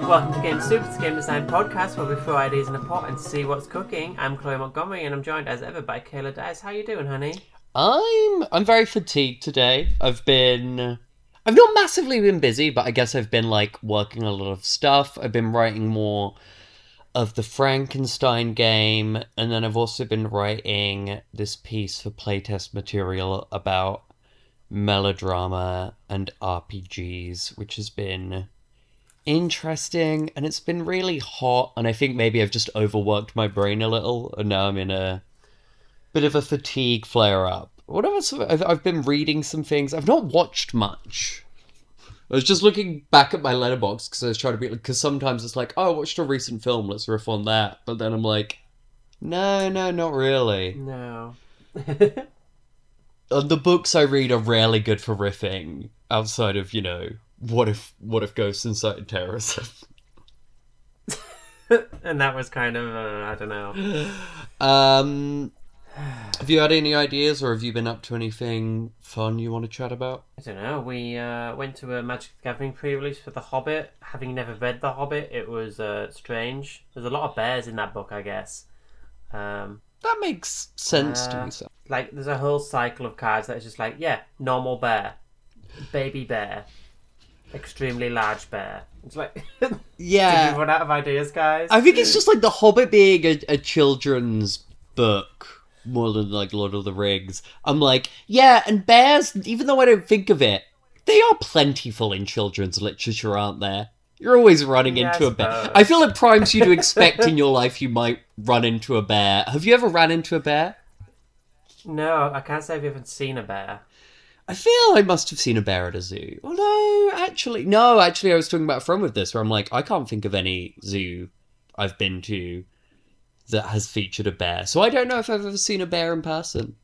Welcome to Game Soup, it's a game design podcast where we throw ideas in a pot and see what's cooking. I'm Chloe Montgomery and I'm joined as ever by Kayla Dice. How you doing, honey? I'm very fatigued today. I've not massively been busy, but I guess I've been working a lot of stuff. I've been writing more of the Frankenstein game, and then I've also been writing this piece for playtest material about melodrama and RPGs, which has been interesting, and it's been really hot, and I think maybe I've just overworked my brain a little, and now I'm in a bit of a fatigue flare-up. What else? I've been reading some things. I've not watched much. I was just looking back at my letterbox because I was trying to be... Because sometimes it's like, oh, I watched a recent film, let's riff on that. But then I'm like, no, not really. No. The books I read are rarely good for riffing, outside of, what if ghosts incited terrorism? And that was kind of, I don't know. Have you had any ideas, or have you been up to anything fun you want to chat about? I don't know. We went to a Magic the Gathering pre-release for The Hobbit. Having never read The Hobbit, it was strange. There's a lot of bears in that book, I guess. That makes sense to me. So. There's a whole cycle of cards that is just normal bear, baby bear, extremely large bear. It's yeah. Did we run out of ideas, guys? I think it's just The Hobbit being a children's book more than Lord of the Rings. I'm yeah, and bears, even though I don't think of it, they are plentiful in children's literature, aren't there? You're always running into a bear. I feel it primes you to expect in your life you might run into a bear. Have you ever ran into a bear? No, I can't say I've even seen a bear. I feel I must have seen a bear at a zoo. Although, actually, I was talking about a friend with this, where I'm I can't think of any zoo I've been to that has featured a bear. So I don't know if I've ever seen a bear in person.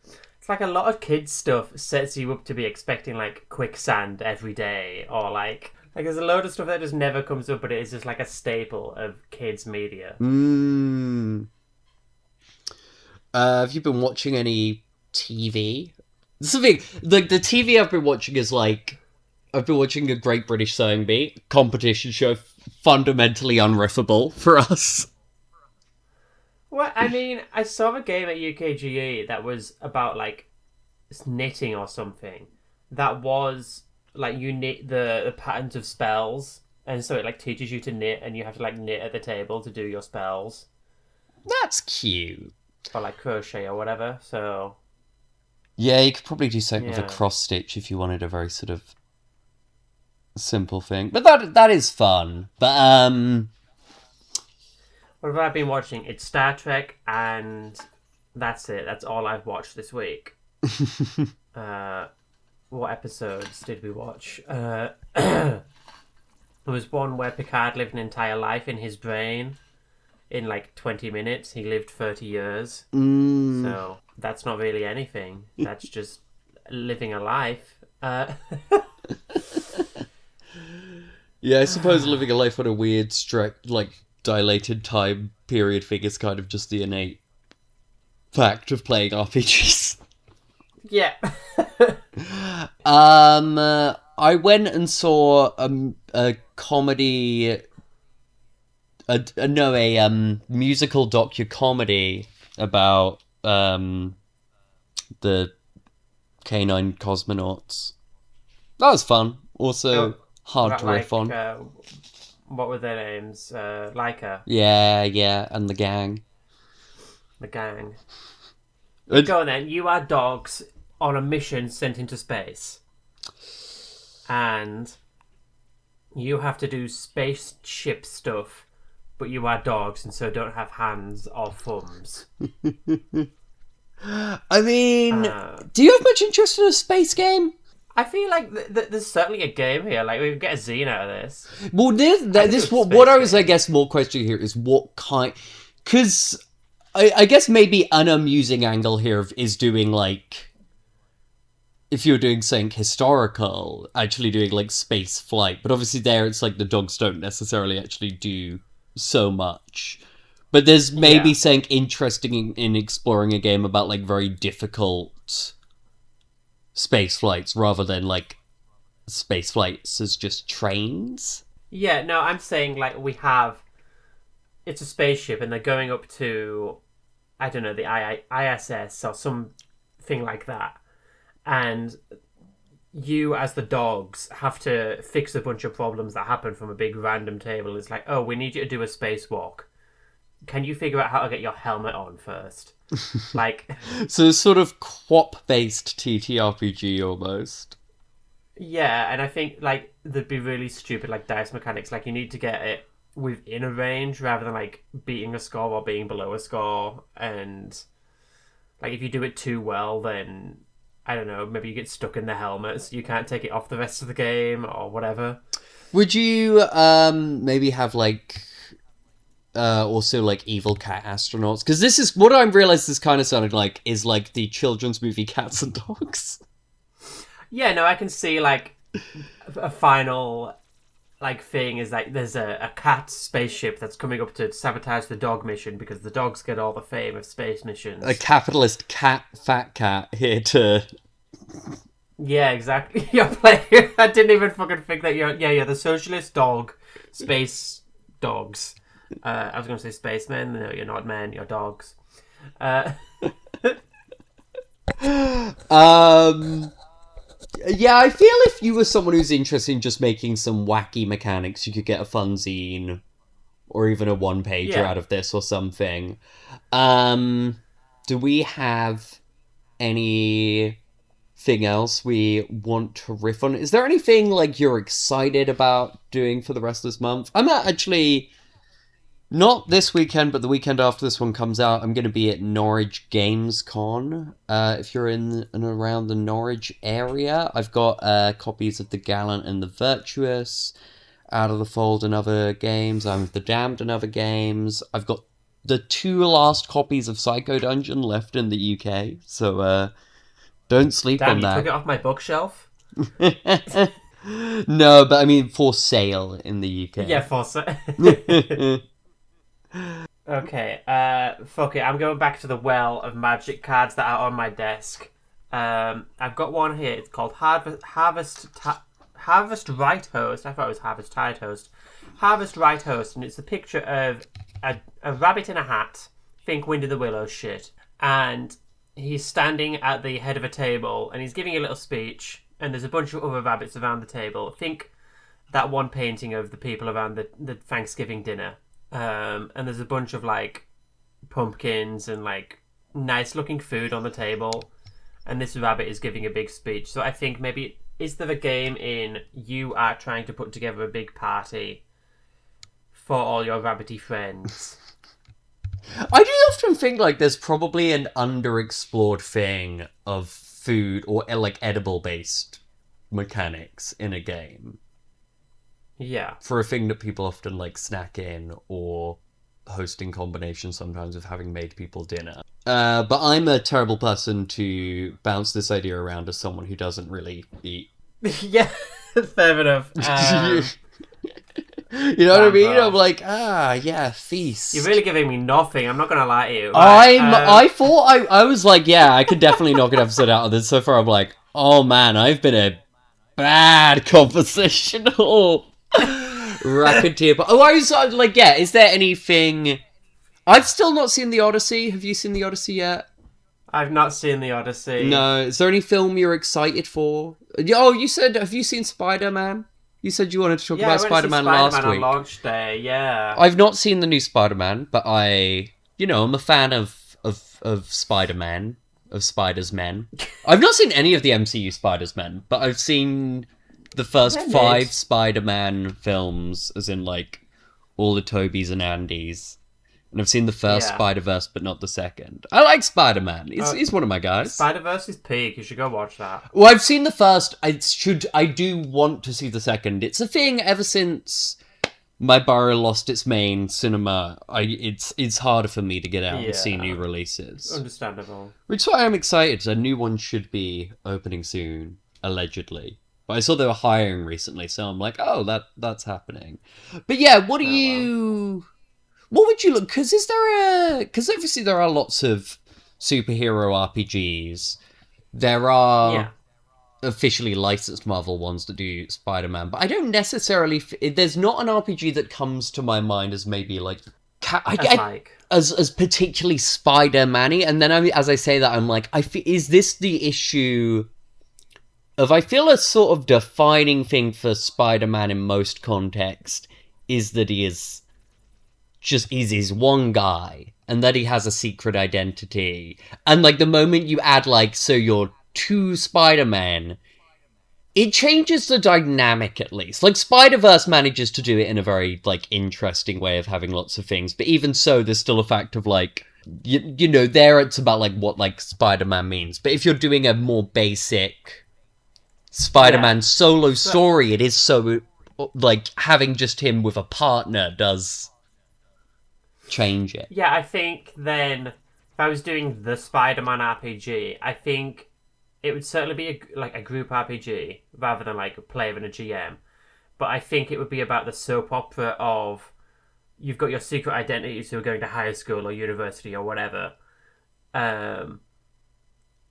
It's a lot of kids stuff sets you up to be expecting quicksand every day, or there's a load of stuff that just never comes up, but it is just a staple of kids media. Have you been watching any TV? This is the thing, the TV I've been watching is I've been watching a Great British Sewing Bee competition show, fundamentally unriffable for us. Well, I mean, I saw a game at UKGE that was about knitting or something. That was you knit the patterns of spells, and so it teaches you to knit, and you have to knit at the table to do your spells. That's cute. Or crochet or whatever. So yeah, you could probably do something with a cross stitch if you wanted a very sort of simple thing. But that is fun. But what have I been watching? It's Star Trek, and that's it. That's all I've watched this week. What episodes did we watch? There was one where Picard lived an entire life in his brain. In 20 minutes, he lived 30 years. So that's not really anything. That's just living a life. Yeah, I suppose living a life on a weird, dilated time period thing is kind of just the innate fact of playing RPGs. Yeah. I went and saw a comedy, a musical docu-comedy about the canine cosmonauts. That was fun. Also hard to riff on. What were their names? Laika. Yeah, and the gang. The gang. Go on then. You are dogs on a mission sent into space. And you have to do spaceship stuff, but you are dogs and so don't have hands or thumbs. I mean, do you have much interest in a space game? I feel there's certainly a game here. We can get a zine out of this. Well, what I was, I guess, more questioning here is what kind... Because I guess maybe an amusing angle here is doing, if you're doing something historical, actually doing, space flight. But obviously there, it's the dogs don't necessarily actually do so much. But there's maybe something interesting in exploring a game about, very difficult space flights rather than, space flights as just trains. Yeah, no, I'm saying like we have it's a spaceship and they're going up to I don't know the ISS or something like that, and you as the dogs have to fix a bunch of problems that happen from a big random table. It's like, oh, we need you to do a spacewalk. Can you figure out how to get your helmet on first? Like, So it's sort of QWOP-based TTRPG almost. yeah, and I think like there'd be really stupid like dice mechanics. Like you need to get it within a range rather than like beating a score or being below a score. And like if you do it too well, then I don't know, maybe you get stuck in the helmet, so you can't take it off the rest of the game or whatever. Would you maybe have like also like evil cat astronauts? Because this is what I realized this kind of sounded like is like the children's movie Cats and Dogs. Yeah, no, I can see like a final like thing is like there's a cat spaceship that's coming up to sabotage the dog mission because the dogs get all the fame of space A missions. capitalist fat cat here to. Yeah, exactly. You're playing. I didn't even fucking think that you're. Yeah, the socialist dog, space dogs. I was going to say spacemen. No, you're not men. You're dogs. Uh, Um. Yeah, I feel if you were someone who's interested in just making some wacky mechanics, you could get a fun zine or even a one pager yeah. out of this or something. Um, do we have anything else we want to riff on? Is there anything like you're excited about doing for the rest of this month? I'm actually not this weekend, but the weekend after this one comes out, I'm going to be at Norwich Games Con. If you're in and around the Norwich area, I've got copies of The Gallant and the Virtuous, Out of the Fold and other games. I'm with The Damned and other games. I've got the 2 last copies of Psycho Dungeon left in the UK, so don't sleep Damn, on you took that. it off my bookshelf. No, but I mean for sale in the Yeah, UK. for Okay. Fuck it. I'm going back to the well of magic cards that are on my desk. I've got one here. It's called Harvest Right Host. I thought it was Harvest Tide Host. Harvest Right Host, and it's a picture of a rabbit in a hat. Think Wind of the Willows shit. And he's standing at the head of a table, and he's giving a little speech. And there's a bunch of other rabbits around the table. Think that one painting of the people around the Thanksgiving dinner. And there's a bunch of like pumpkins and like nice looking food on the table. And this rabbit is giving a big speech. So I think maybe is there a game in you are trying to put together a big party for all your rabbity friends? I do often think like there's probably an underexplored thing of food or like edible based mechanics in a game Yeah. for a thing that people often like snack in or host in combination sometimes with having made people dinner. But I'm a terrible person to bounce this idea around as someone who doesn't really eat. Yeah, fair enough. You know what I Damn, mean? bro. I'm like, yeah, feast. You're really giving me nothing. I'm not gonna lie to you. I thought I was like, yeah, I could definitely knock an episode out of this. So far, I'm like, oh man, I've been a bad conversational racketeer. But I was like, yeah, is there anything? I've still not seen the Odyssey. Have you seen the Odyssey yet? I've not seen the Odyssey. No. Is there any film you're excited for? Oh, you said, have you seen Spider-Man? You said you wanted to talk Yeah, about I went to see Spider-Man Spider-Man last on week. launch day. Yeah. I've not seen the new Spider-Man, but I'm a fan of Spider-Man, of Spiders-Men. I've not seen any of the MCU Spiders-Men, but I've seen the first They're 5 mid. Spider-Man films, as in, like, all the Tobys and Andys. And I've seen the first Yeah. Spider-Verse, but not the second. I like Spider-Man. He's one of my guys. Spider-Verse is peak. You should go watch that. Well, I've seen the first. I do want to see the second. It's a thing ever since my borough lost its main cinema. It's harder for me to get out and see Yeah. new releases. Understandable. Which is why I'm excited. A new one should be opening soon, allegedly. But I saw they were hiring recently, so I'm like, oh, that's happening. But yeah, what do you? What would you look? Because obviously there are lots of superhero RPGs. There are Yeah. officially licensed Marvel ones that do Spider-Man, but I don't necessarily... there's not an RPG that comes to my mind as maybe, like... As particularly Spider-Man-y, and then as I say that, I'm like, is this the issue of... I feel a sort of defining thing for Spider-Man in most contexts is that he's one guy, and that he has a secret identity. And, like, the moment you add, like, so you're two Spider-Man, it changes the dynamic, at least. Like, Spider-Verse manages to do it in a very, like, interesting way of having lots of things, but even so, there's still a fact of, like, you know, there it's about, like, what, like, Spider-Man means. But if you're doing a more basic Spider-Man solo story, it is so, like, having just him with a partner does change it. Yeah, I think then, if I was doing the Spider-Man RPG, I think it would certainly be a group RPG rather than like a player and a GM. But I think it would be about the soap opera of you've got your secret identities who are going to high school or university or whatever. And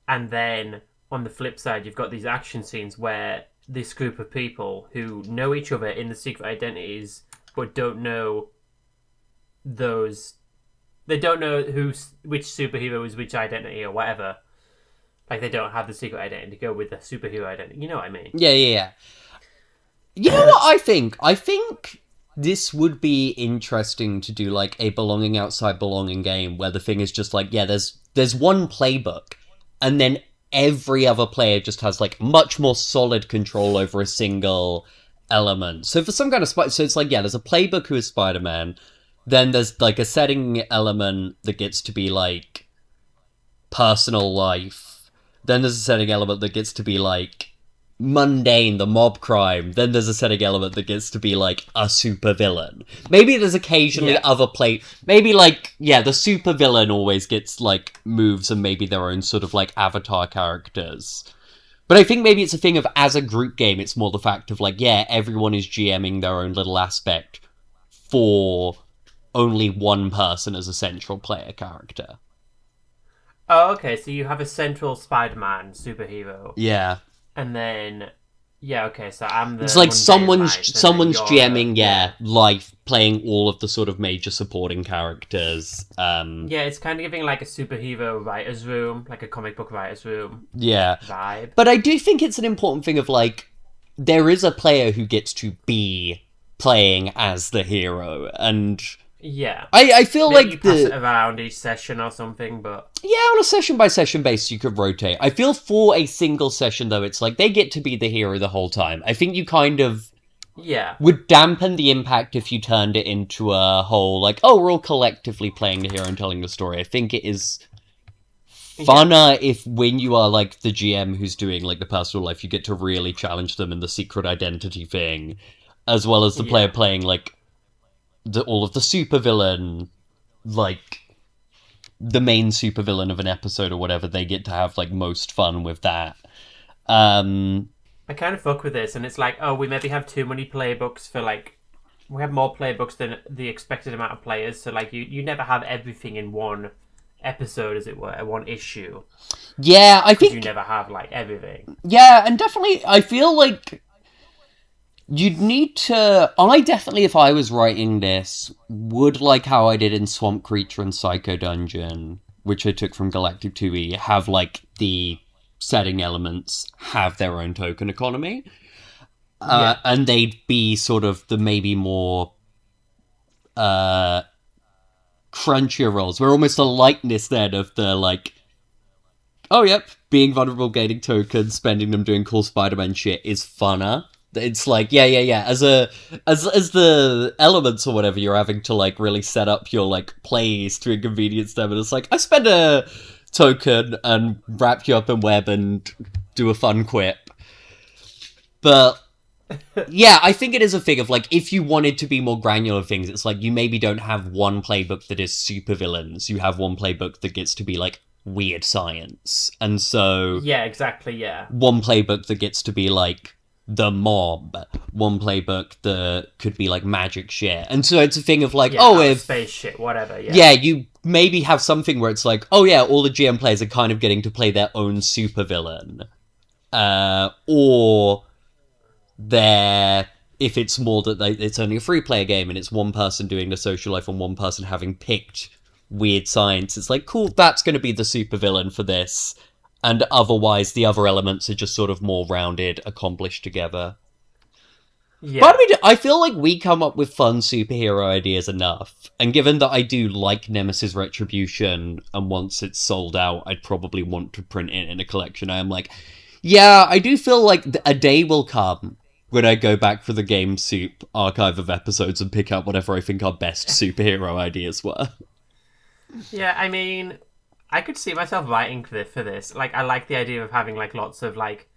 then on the flip side, you've got these action scenes where this group of people who know each other in the secret identities but don't know they don't know which superhero is which identity or whatever. Like, they don't have the secret identity to go with the superhero identity. You know what I mean? Yeah. You know what I think? I think this would be interesting to do, like, a belonging outside belonging game where the thing is just like, yeah, there's one playbook, and then every other player just has, like, much more solid control over a single element. So for some kind of so it's like, yeah, there's a playbook who is Spider-Man, then there's, like, a setting element that gets to be, like, personal life. Then there's a setting element that gets to be, like, mundane, the mob crime. Then there's a setting element that gets to be, like, a supervillain. Maybe there's occasionally other maybe, like, yeah, the supervillain always gets, like, moves and maybe their own sort of, like, avatar characters. But I think maybe it's a thing of, as a group game, it's more the fact of, like, yeah, everyone is GMing their own little aspect for only one person as a central player character. Oh, okay, so you have a central Spider-Man superhero. Yeah. And then, yeah, okay, so I'm the... It's like someone's GMing, life, playing all of the sort of major supporting characters. Yeah, it's kind of giving, like, a superhero writer's room, like a comic book writer's room vibe. But I do think it's an important thing of, like, there is a player who gets to be playing as the hero, and... Yeah. I feel maybe like you pass it around each session or something, but... Yeah, on a session-by-session basis, you could rotate. I feel for a single session, though, it's like, they get to be the hero the whole time. I think you kind of... Yeah. Would dampen the impact if you turned it into a whole, like, oh, we're all collectively playing the hero and telling the story. I think it is funner if, when you are, like, the GM who's doing, like, the personal life, you get to really challenge them in the secret identity thing, as well as the player playing, like, all of the supervillain, like, the main supervillain of an episode or whatever. They get to have, like, most fun with that. I kind of fuck with this, and it's like, oh, we maybe have too many playbooks for, like, we have more playbooks than the expected amount of players, so, like, you never have everything in one episode, as it were, one issue. Yeah, I think... you never have, like, everything. Yeah, and definitely, I feel like you'd need to... I definitely, if I was writing this, would, like how I did in Swamp Creature and Psycho Dungeon, which I took from Galactic 2E, have, like, the setting elements have their own token economy. And they'd be sort of the maybe more crunchier roles, where almost a likeness then of the, like, oh, yep, being vulnerable, gaining tokens, spending them doing cool Spider-Man shit is funner. It's like, yeah. As the elements or whatever, you're having to, like, really set up your, like, plays to inconvenience them. And it's like, I spend a token and wrap you up in web and do a fun quip. But yeah, I think it is a thing of, like, if you wanted to be more granular things, it's like you maybe don't have one playbook that is supervillains. You have one playbook that gets to be, like, weird science. And so... Yeah, exactly, yeah. One playbook that gets to be, like, the mob. One playbook that could be, like, magic shit. And so it's a thing of, like, if... space shit, whatever, yeah. Yeah, you maybe have something where it's like, oh yeah, all the GM players are kind of getting to play their own supervillain. or they're if it's more that it's only a free player game and it's one person doing the social life and one person having picked weird science, it's like, cool, that's going to be the supervillain for this, and otherwise the other elements are just sort of more rounded, accomplished together. Yeah. But I feel like we come up with fun superhero ideas enough, and given that I do like Nemesis Retribution, and once it's sold out, I'd probably want to print it in a collection, I am like, yeah, I do feel like a day will come when I go back for the Game Soup archive of episodes and pick out whatever I think our best superhero ideas were. Yeah, I mean, I could see myself writing for this. Like, I like the idea of having, like, lots of, like,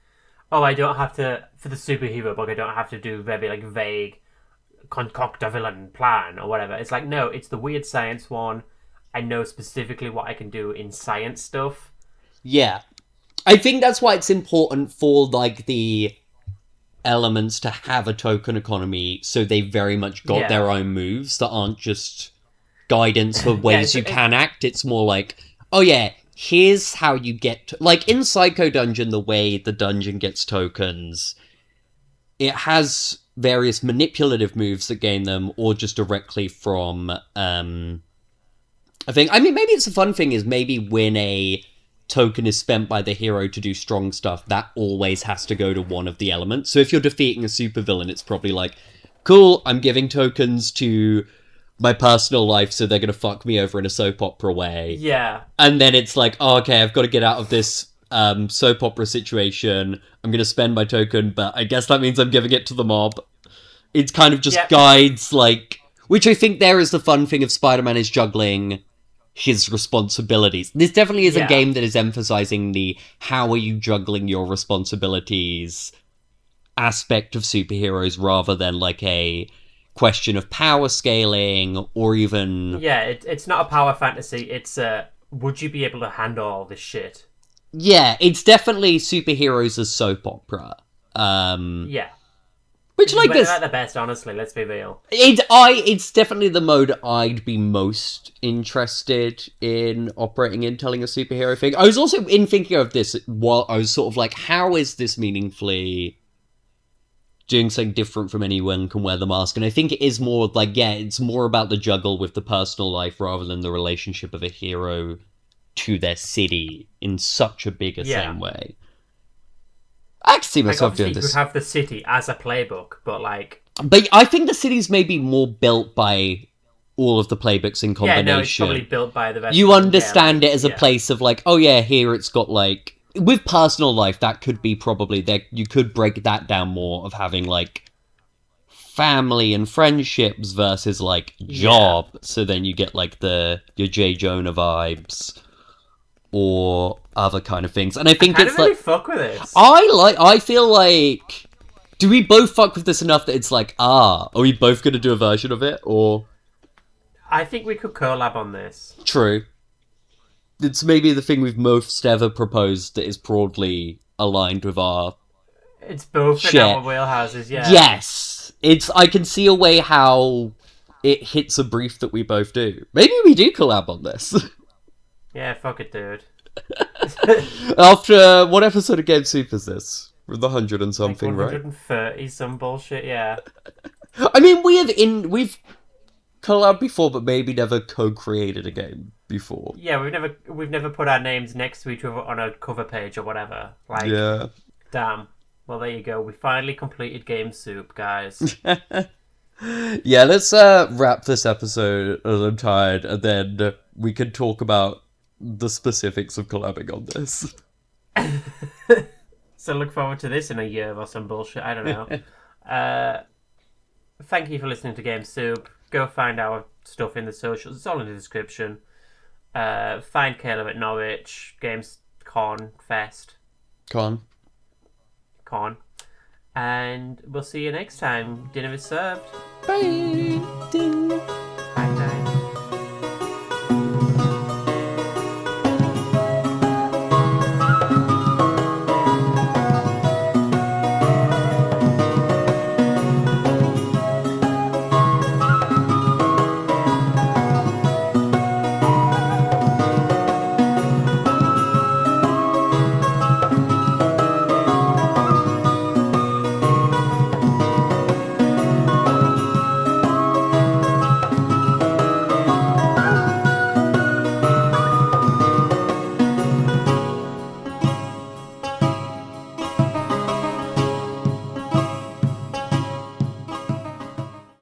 oh, I don't have to, for the superhero book, I don't have to do very, like, vague, concoct a villain plan or whatever. It's like, no, it's the weird science one. I know specifically what I can do in science stuff. Yeah. I think that's why it's important for, like, the elements to have a token economy, so they very much got their own moves that aren't just guidance for ways you can act. It's more like, oh yeah, here's how you get like in Psycho Dungeon, the way the dungeon gets tokens, it has various manipulative moves that gain them, or just directly from I think, I mean, maybe it's a fun thing is maybe when a token is spent by the hero to do strong stuff, that always has to go to one of the elements. So if you're defeating a supervillain, it's probably like, cool, I'm giving tokens to my personal life, so they're gonna fuck me over in a soap opera way. Yeah. And then it's like, oh, okay, I've got to get out of this soap opera situation. I'm gonna spend my token, but I guess that means I'm giving it to the mob. It's kind of just guides, like... Which I think there is the fun thing of Spider-Man is juggling his responsibilities. This definitely is a game that is emphasizing the how are you juggling your responsibilities aspect of superheroes, rather than like a question of power scaling, or even... Yeah, it's not a power fantasy, it's would you be able to handle all this shit? Yeah, it's definitely superheroes as soap opera. Yeah. Which, like, this... at the best, honestly, let's be real. It's definitely the mode I'd be most interested in operating in, telling a superhero thing. I was also in thinking of this while I was sort of like, how is this meaningfully doing something different from Anyone Can Wear the Mask? And I think it is more like, yeah, it's more about the juggle with the personal life rather than the relationship of a hero to their city in such a bigger same way. I can see myself doing this. You could have the city as a playbook, but like... But I think the city's maybe more built by all of the playbooks in combination. Yeah, no, it's probably built by the rest. You understand it as a place of like, oh yeah, here it's got like... With personal life, that could be probably... You could break that down more of having like family and friendships versus like job. So then you get like your J. Jonah vibes or other kind of things. And I think it's really like... fuck with it. I feel like... Do we both fuck with this enough that it's like, are we both going to do a version of it, or... I think we could collab on this. True. It's maybe the thing we've most ever proposed that is broadly aligned with our... It's both in our wheelhouses, yeah. Yes! I can see a way how it hits a brief that we both do. Maybe we do collab on this. Yeah, fuck it, dude. After... What episode of Game Soup is this? With the 100 and something, like 130 some bullshit, yeah. I mean, we've collabed before, but maybe never co-created a game before. Yeah, we've never put our names next to each other on a cover page or whatever. Like, yeah. Damn. Well, there you go. We finally completed Game Soup, guys. Yeah, let's wrap this episode as I'm tired, and then we can talk about the specifics of collabing on this. So look forward to this in a year or some bullshit. I don't know. Thank you for listening to Game Soup. Go find our stuff in the socials. It's all in the description. Find Kayla at Norwich. Games Con Fest. Con. And we'll see you next time. Dinner is served. Bye. Ding.